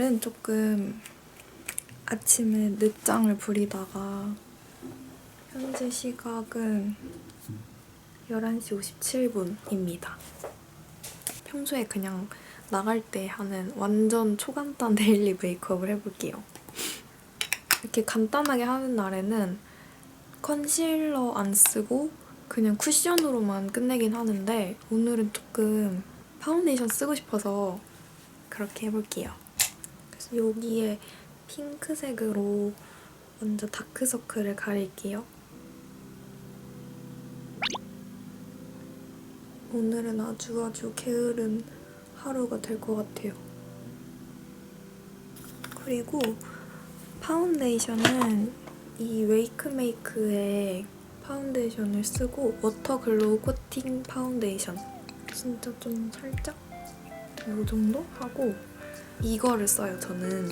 오늘은 조금 아침에 늦장을 부리다가 현재 시각은 11시 57분입니다. 평소에 그냥 나갈 때 하는 완전 초간단 데일리 메이크업을 해볼게요. 이렇게 간단하게 하는 날에는 컨실러 안 쓰고 그냥 쿠션으로만 끝내긴 하는데 오늘은 조금 파운데이션 쓰고 싶어서 그렇게 해볼게요. 그래서 여기에 핑크색으로 먼저 다크서클을 가릴게요. 오늘은 아주 게으른 하루가 될 것 같아요. 그리고 파운데이션은 이 웨이크메이크의 파운데이션을 쓰고 워터 글로우 코팅 파운데이션. 진짜 좀 살짝 이 정도 하고 이거를 써요, 저는.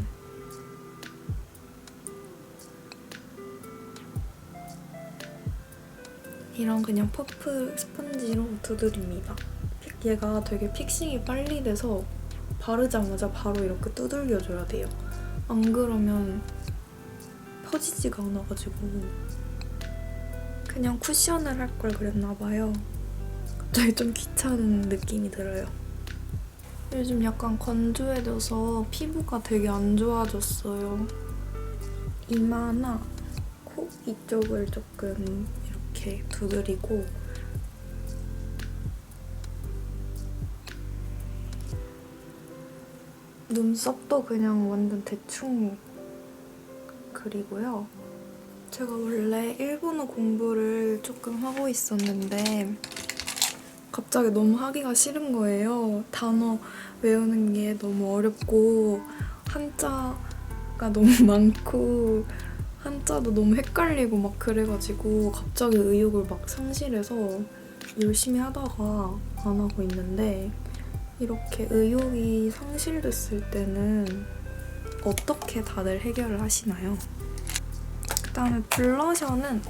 이런 그냥 퍼프 스펀지로 두드립니다. 얘가 되게 픽싱이 빨리 돼서 바르자마자 바로 이렇게 두들겨줘야 돼요. 안 그러면 퍼지지가 않아가지고 그냥 쿠션을 할 걸 그랬나 봐요. 갑자기 좀 귀찮은 느낌이 들어요. 요즘 약간 건조해져서 피부가 되게 안 좋아졌어요. 이마나 코 이쪽을 조금 이렇게 두드리고 눈썹도 그냥 완전 대충 그리고요. 제가 원래 일본어 공부를 조금 하고 있었는데 갑자기 너무 하기가 싫은 거예요. 단어 외우는 게 너무 어렵고 한자가 너무 많고 한자도 너무 헷갈리고 막 그래가지고 갑자기 의욕을 막 상실해서 열심히 하다가 안 하고 있는데 이렇게 의욕이 상실됐을 때는 어떻게 다들 해결을 하시나요? 그다음에 블러셔는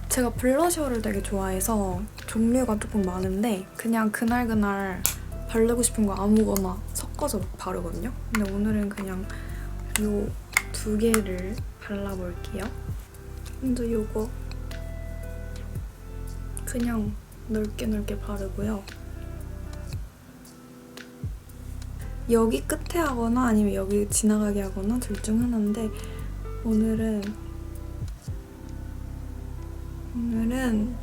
제가 블러셔를 되게 좋아해서 종류가 조금 많은데 그냥 그날그날 바르고 싶은 거 아무거나 섞어서 바르거든요. 근데 오늘은 그냥 요 두 개를 발라볼게요. 먼저 요거 그냥 넓게 바르고요. 여기 끝에 하거나 아니면 여기 지나가게 하거나 둘 중 하나인데 오늘은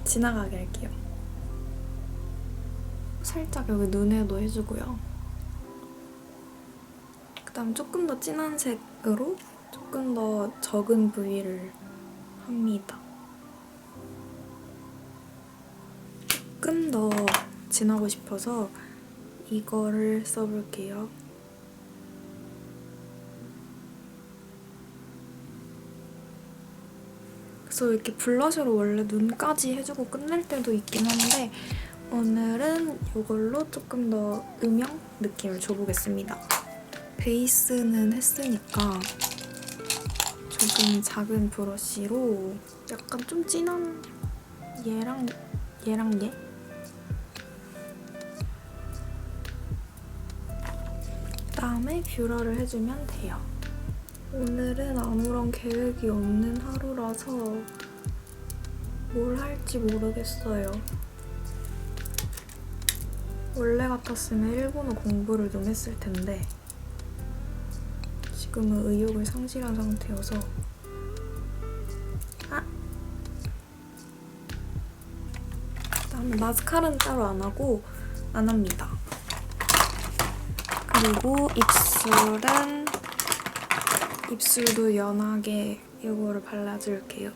지나가게 할게요. 살짝 여기 눈에도 해주고요. 그다음 조금 더 진한 색으로 조금 더 적은 부위를 합니다. 조금 더 진하고 싶어서 이거를 써볼게요. 그래서 이렇게 블러셔로 원래 눈까지 해주고 끝낼 때도 있긴 한데 오늘은 이걸로 조금 더 음영 느낌을 줘보겠습니다. 베이스는 했으니까 조금 작은 브러쉬로 약간 좀 진한 얘랑 얘? 그다음에 뷰러를 해주면 돼요. 오늘은 아무런 계획이 없는 하루라서 뭘 할지 모르겠어요. 원래 같았으면 일본어 공부를 좀 했을 텐데 지금은 의욕을 상실한 상태여서 그다음에 마스카라는 따로 안 합니다. 그리고 입술도 연하게 이거를 발라줄게요.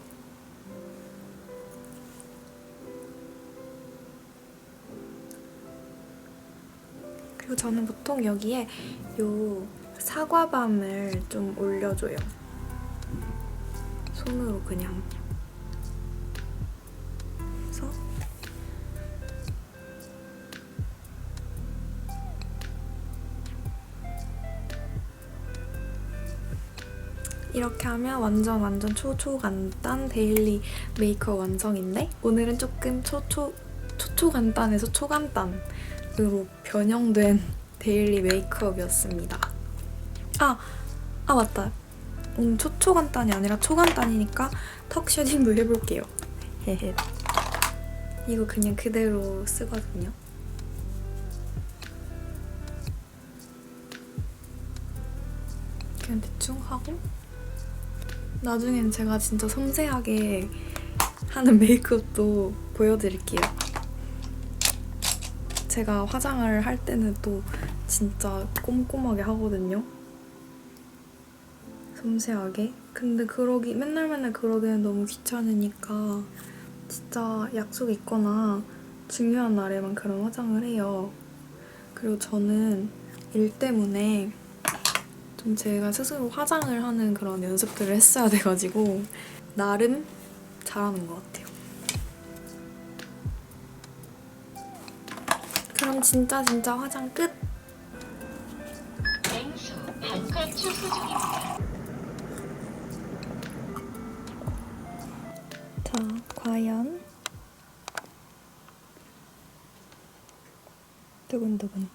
그리고 저는 보통 여기에 요 사과밤을 좀 올려줘요. 손으로 그냥 해서 이렇게 하면 완전 초간단 데일리 메이크업 완성인데 오늘은 조금 초간단에서 초간단으로 변형된 데일리 메이크업이었습니다. 아 맞다. 초초간단이 아니라 초간단이니까 턱 쉐딩도 해볼게요. 헤헤. 이거 그냥 그대로 쓰거든요. 그냥 대충 하고 나중엔 제가 진짜 섬세하게 하는 메이크업도 보여드릴게요. 제가 화장을 할 때는 또 진짜 꼼꼼하게 하거든요. 섬세하게. 근데 맨날 그러기엔 너무 귀찮으니까 진짜 약속 있거나 중요한 날에만 그런 화장을 해요. 그리고 저는 일 때문에 좀 제가 스스로 화장을 하는 그런 연습들을 했어야 돼가지고 나름 잘하는 것 같아요. 그럼 진짜 화장 끝! 냉수 반컵 출수 중입니다. 자, 과연 두근두근.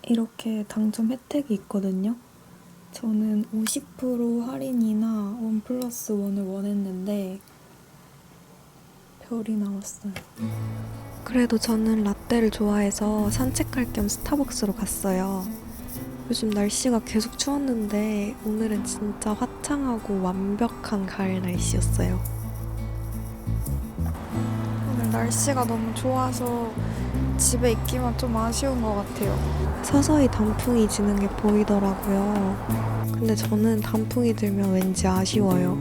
이렇게 당첨 혜택이 있거든요. 저는 50% 할인이나 1+1을 원했는데 별이 나왔어요. 그래도 저는 라떼를 좋아해서 산책할 겸 스타벅스로 갔어요. 요즘 날씨가 계속 추웠는데 오늘은 진짜 화창하고 완벽한 가을 날씨였어요. 오늘 날씨가 너무 좋아서 집에 있기만 좀 아쉬운 것 같아요. 서서히 단풍이 지는 게 보이더라고요. 근데 저는 단풍이 들면 왠지 아쉬워요.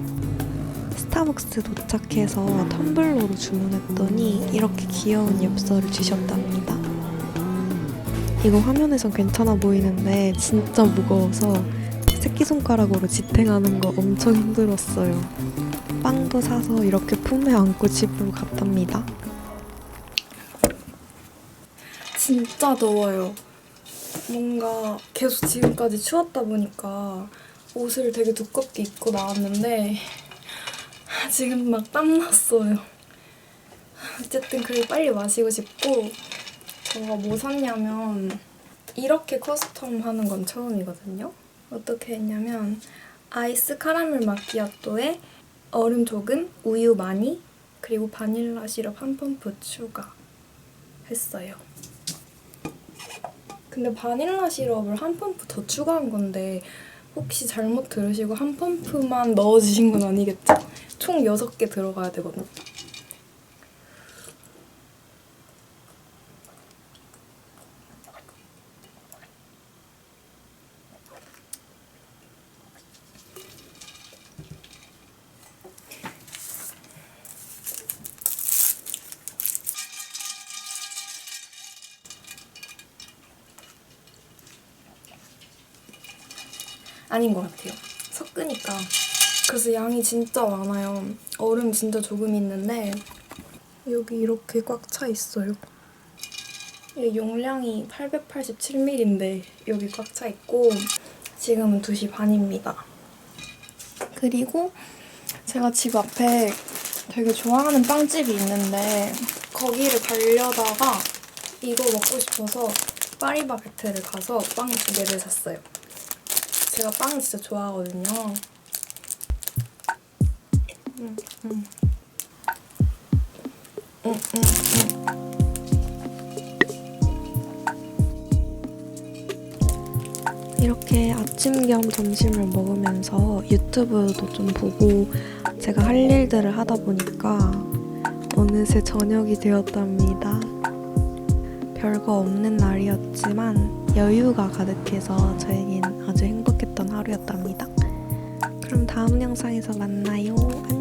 스타벅스 도착해서 텀블러로 주문했더니 이렇게 귀여운 엽서를 주셨답니다. 이거 화면에선 괜찮아 보이는데 진짜 무거워서 새끼손가락으로 지탱하는 거 엄청 힘들었어요. 빵도 사서 이렇게 품에 안고 집으로 갔답니다. 진짜 더워요. 뭔가 계속 지금까지 추웠다 보니까 옷을 되게 두껍게 입고 나왔는데 지금 막 땀났어요. 어쨌든 그걸 빨리 마시고 싶고 제가 뭐 샀냐면 이렇게 커스텀 하는 건 처음이거든요. 어떻게 했냐면 아이스 카라멜 마키아토에 얼음 조금, 우유 많이, 그리고 바닐라 시럽 한 펌프 추가했어요. 근데 바닐라 시럽을 한 펌프 더 추가한 건데 혹시 잘못 들으시고 한 펌프만 넣어주신 건 아니겠죠? 총 6개 들어가야 되거든요. 아닌 것 같아요. 섞으니까. 그래서 양이 진짜 많아요. 얼음 진짜 조금 있는데 여기 이렇게 꽉 차 있어요. 이 용량이 887ml인데 여기 꽉 차 있고 지금은 2시 반입니다. 그리고 제가 집 앞에 되게 좋아하는 빵집이 있는데 거기를 가려다가 이거 먹고 싶어서 파리바게트를 가서 빵 2개를 샀어요. 제가 빵 진짜 좋아하거든요. 이렇게 아침 겸 점심을 먹으면서 유튜브도 좀 보고 제가 할 일들을 하다 보니까 어느새 저녁이 되었답니다. 별거 없는 날이었지만 여유가 가득해서 저에겐 아주 행복했던 하루였답니다. 그럼 다음 영상에서 만나요. 안녕.